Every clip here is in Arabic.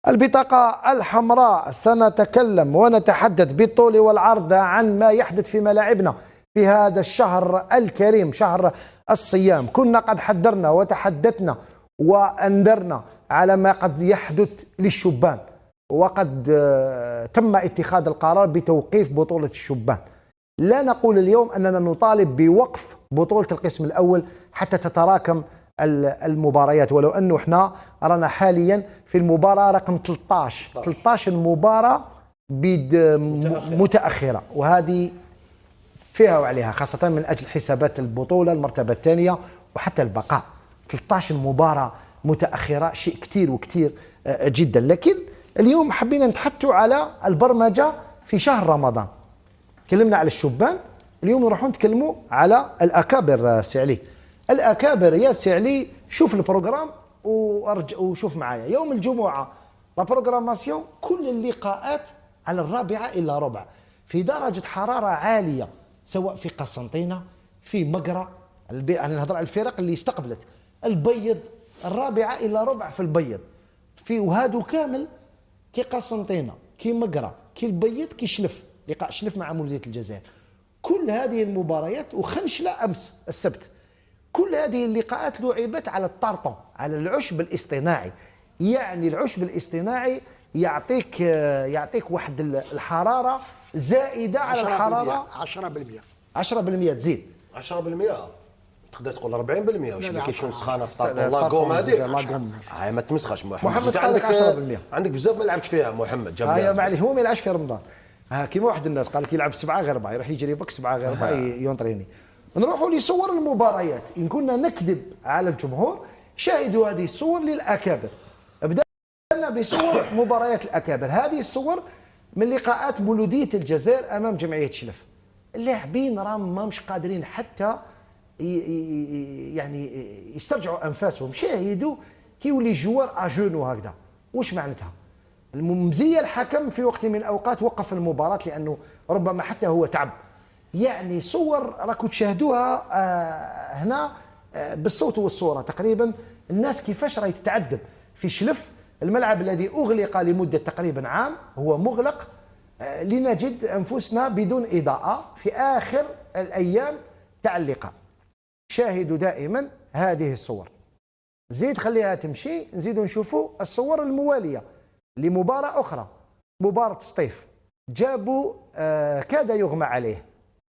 البطاقة الحمراء. سنتكلم ونتحدث بالطول والعرض عن ما يحدث في ملاعبنا في هذا الشهر الكريم، شهر الصيام. كنا قد حذرنا وتحدثنا وأنذرنا على ما قد يحدث للشبان، وقد تم اتخاذ القرار بتوقيف بطولة الشبان. لا نقول اليوم أننا نطالب بوقف بطولة القسم الأول حتى تتراكم المباريات، ولو أنه احنا رانا حاليا في المباراة رقم 13 مباراة متأخرة، وهذه فيها وعليها، خاصة من أجل حسابات البطولة المرتبة الثانية وحتى البقاء. 13 مباراة متأخرة شيء كتير وكتير جدا. لكن اليوم حبينا نتحدثوا على البرمجة في شهر رمضان. تكلمنا على الشبان، اليوم نروح نتكلموا على الأكابر. سعلي الأكابر يا سعلي، شوف البروغرام وشوف معايا. يوم الجمعة لا بروغراماسيون كل اللقاءات على 4:45 في درجة حرارة عالية، سواء في قسنطينة في مقرة. أنا نهضر على الفرق اللي استقبلت البيض 4:45 في البيض، في وهادو كامل كي قسنطينة كي مقرة كي البيض كي شلف، لقاء شلف مع مولودية الجزائر. كل هذه المباريات وخنشلة أمس السبت، كل هذه اللقاءات لعبت على الطارطون، على العشب الاصطناعي. يعني العشب الاصطناعي يعطيك واحد الحرارة زائدة على الحرارة 10% تزيد 10%. تقدر تقول 40%. واش ما كاينش سخانه في الطارطون لاكوم هذيك هاي ما تمسخش. محمد قال لك 10%. عندك بزاف ما لعبتش فيها محمد. جاب هيا معليش، هو ما يلعبش في رمضان. كيما واحد الناس قال لك يلعب 7/4 يروح يجري بك 7/4 يونطريني. نروحوا لصور المباريات. إن كنا نكذب على الجمهور شاهدوا هذه الصور للأكابر. بدأنا بصور مباريات الأكابر. هذه الصور من لقاءات مولودية الجزائر أمام جمعية شلف. اللاعبين راهم ماهمش قادرين حتى يعني يسترجعوا أنفاسهم. شاهدوا كيولي جوار أجونو هكذا. واش معناتها؟ الممزية الحكم في وقت من الأوقات وقف المباراة لأنه ربما حتى هو تعب. يعني صور راكم تشاهدوها هنا بالصوت والصورة تقريبا. الناس كيفاش راهي تتعذب في شلف، الملعب الذي أغلق لمدة تقريبا عام هو مغلق، لنجد أنفسنا بدون إضاءة في آخر الأيام تاع اللقاء. شاهدوا دائما هذه الصور. زيد خليها تمشي، نزيدوا نشوفوا الصور الموالية لمباراة أخرى، مباراة سطيف. جابوا كاد يغمى عليه.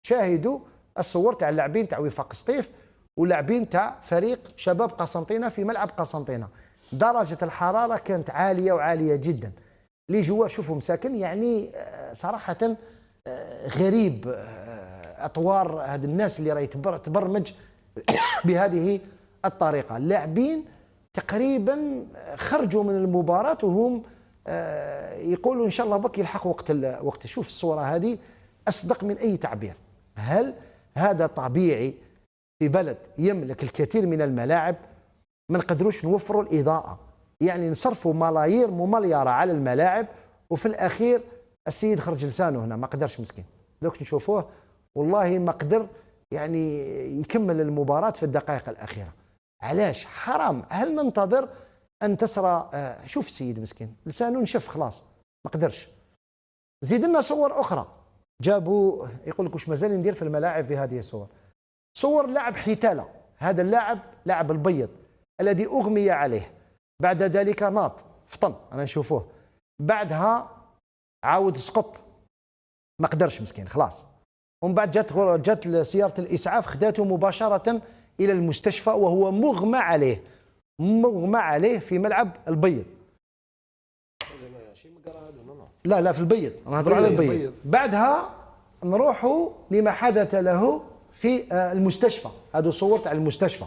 شاهدوا الصور تاع اللاعبين تاع وفاق سطيف ولاعبين تاع فريق شباب قسنطينة في ملعب قسنطينة. درجة الحرارة كانت عالية وعالية جدا. لي جوا شوفوا مساكن، يعني صراحة غريب أطوار هاد الناس اللي راهي تبرمج بهذه الطريقة. اللاعبين تقريبا خرجوا من المباراة وهم يقولوا إن شاء الله بك يلحق وقت. شوف الصورة هذه أصدق من أي تعبير. هل هذا طبيعي في بلد يملك الكثير من الملاعب؟ ما نقدروش نوفروا الإضاءة، يعني نصرفوا ملايير ممليرة على الملاعب، وفي الأخير السيد خرج لسانه هنا، ما قدرش مسكين. دوك نشوفوه والله ما قدر يعني يكمل المباراة في الدقائق الأخيرة. علاش؟ حرام. هل ننتظر أن تسرى؟ شوف السيد مسكين لسانه نشف خلاص، ما قدرش. زيد لنا صور أخرى. جابوا يقول لك واش مازال ندير في الملاعب بهذه الصور. صور لاعب حيتالة، هذا اللاعب لاعب البيض الذي أغمي عليه، بعد ذلك ناط فطن، أنا نشوفوه، بعدها عاود سقط ما قدرش مسكين خلاص. ومن بعد جات سيارة الإسعاف خداته مباشرة إلى المستشفى وهو مغمى عليه في ملعب البيض. لا في البيض، نهضروا على البيض. بعدها نروحوا لما حدث له في المستشفى. هذو صور تاع المستشفى،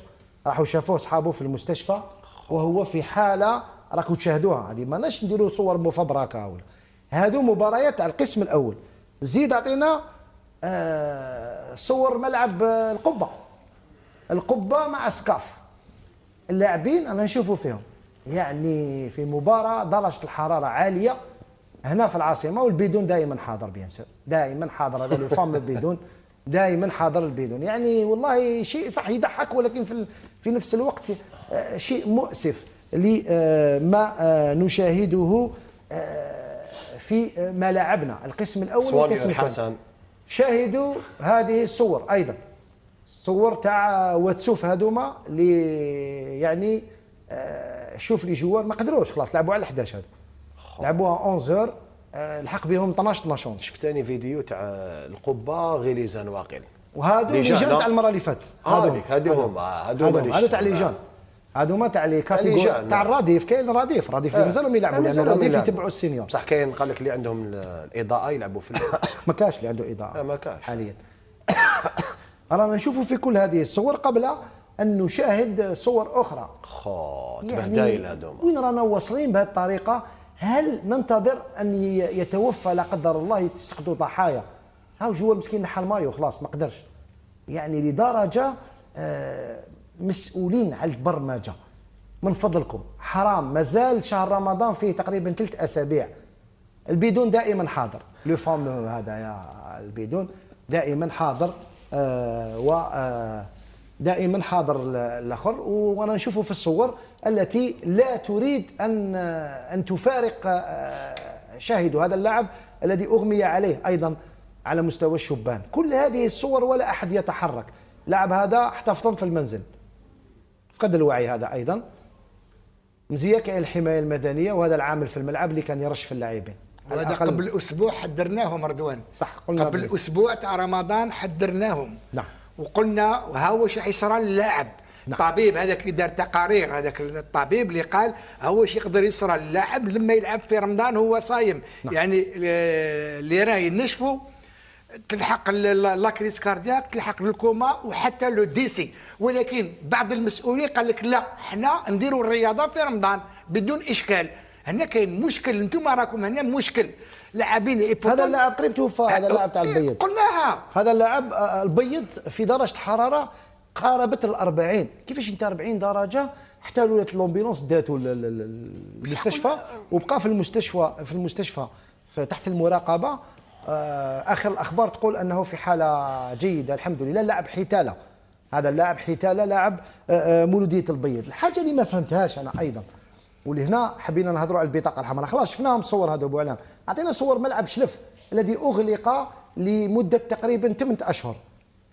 راحوا شافوه اصحابه في المستشفى وهو في حاله راكم تشاهدوها. هذه ماناش نديروا صور مفبركه ولا. هذو مباريات تاع القسم الاول. زيد اعطينا صور ملعب القبه مع سكاف. اللاعبين انا نشوفوا فيهم يعني في مباراه درجه الحراره عاليه هنا في العاصمه، والبيدون دائما حاضر بيان سور، دائما حاضر. هذا لو فام البيدون دائما حاضر البيدون. يعني والله شيء صح يضحك، ولكن في نفس الوقت شيء مؤسف. لما نشاهده في ملاعبنا القسم الاول والقسم الثاني. شاهدوا هذه الصور ايضا، الصور تاع واتسوف هذوما اللي يعني شوف لي جوار ما قدروش خلاص لعبوا على 11 هذا، لعبوها 11 لحق بهم 12. شفت ثاني فيديو تاع القبه غليزان واقيل، وهذو ليجان تاع المره اللي فاتت، هذو تاع ليجان، هذوما تاع لي كاتيجوري تاع الرديف. كاين الرديف اللي مازالهم يلعبوا لان الرديف يتبعوا السينيور. بصح كاين قال لك اللي عندهم الاضاءه يلعبوا في ما كاش اللي عنده اضاءه ما كاش حاليا. رانا نشوفوا في كل هذه الصور قبل ان نشاهد صور اخرى. تبهدايل هذوما وين رانا واصلين بهذه الطريقه؟ هل ننتظر ان يتوفى لا قدر الله يسقطوا ضحايا؟ هاو جوار مسكين نحل مايو خلاص ما قدرش، يعني لدرجه مسؤولين على البرمجه من فضلكم حرام. مازال شهر رمضان فيه تقريبا 3 أسابيع. البيدون دائما حاضر، لو فام هذا يا البيدون دائما حاضر، دائما حاضر الاخر. وانا نشوفه في الصور التي لا تريد ان تفارق شاهدوا هذا اللاعب الذي اغمي عليه ايضا على مستوى الشبان. كل هذه الصور ولا احد يتحرك. لاعب هذا احتفظ في المنزل، فقد الوعي هذا ايضا. مزيان كاين الحمايه المدنيه وهذا العامل في الملعب اللي كان يرش في اللاعبين. وهذا قبل اسبوع حذرناهم رضوان، صح قلنا قبل اسبوع تاع رمضان حذرناهم. نعم. وقلنا ها واش راح يصرى للاعب. نعم. الطبيب هذاك اللي دار تقارير، هذاك الطبيب اللي قال ها واش يقدر يصرى للاعب لما يلعب في رمضان هو صايم. نعم. يعني اللي راه ينشفوا تلحق لاكريس كاردياك، تلحق الكوما وحتى لو ديسي. ولكن بعض المسؤولين قال لك لا حنا نديروا الرياضه في رمضان بدون اشكال. هنا كاين مشكل، انتم راكم هنا مشكل لاعبين. هذا اللاعب قريب توفى، هذا اللاعب تاع البيض قلناها. هذا اللاعب البيض في درجه حراره قاربت ال40. كيفاش انت 40 درجه حتى ولات لومبيلونس داتو المستشفى وبقى في المستشفى تحت المراقبه. اخر الاخبار تقول انه في حاله جيده الحمد لله. لاعب حيتاله، هذا اللاعب حيتاله لاعب مولوديه البيض. الحاجه اللي ما فهمتهاش انا ايضا واللي هنا حبينا نهضروا على البطاقه الحمراء، خلاص شفناهم الصور هذو ابو علام. اعطينا صور ملعب شلف الذي اغلق لمده تقريبا 8 اشهر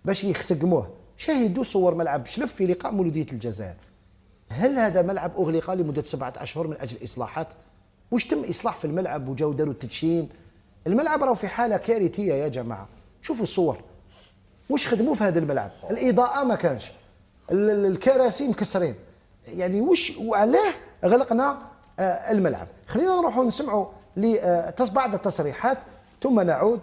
باش يسقموه. شاهدوا صور ملعب شلف في لقاء مولوديه الجزائر. هل هذا ملعب اغلق لمده 7 اشهر من اجل اصلاحات؟ واش تم اصلاح في الملعب وجاو داروا التدشين؟ الملعب راه في حاله كارثيه يا جماعه. شوفوا الصور واش خدموا في هذا الملعب. الاضاءه ما كانش، الكراسي مكسرين، يعني واش وعلاه غلقنا الملعب. خلينا نروحوا نسمعوا بعض التصريحات ثم نعود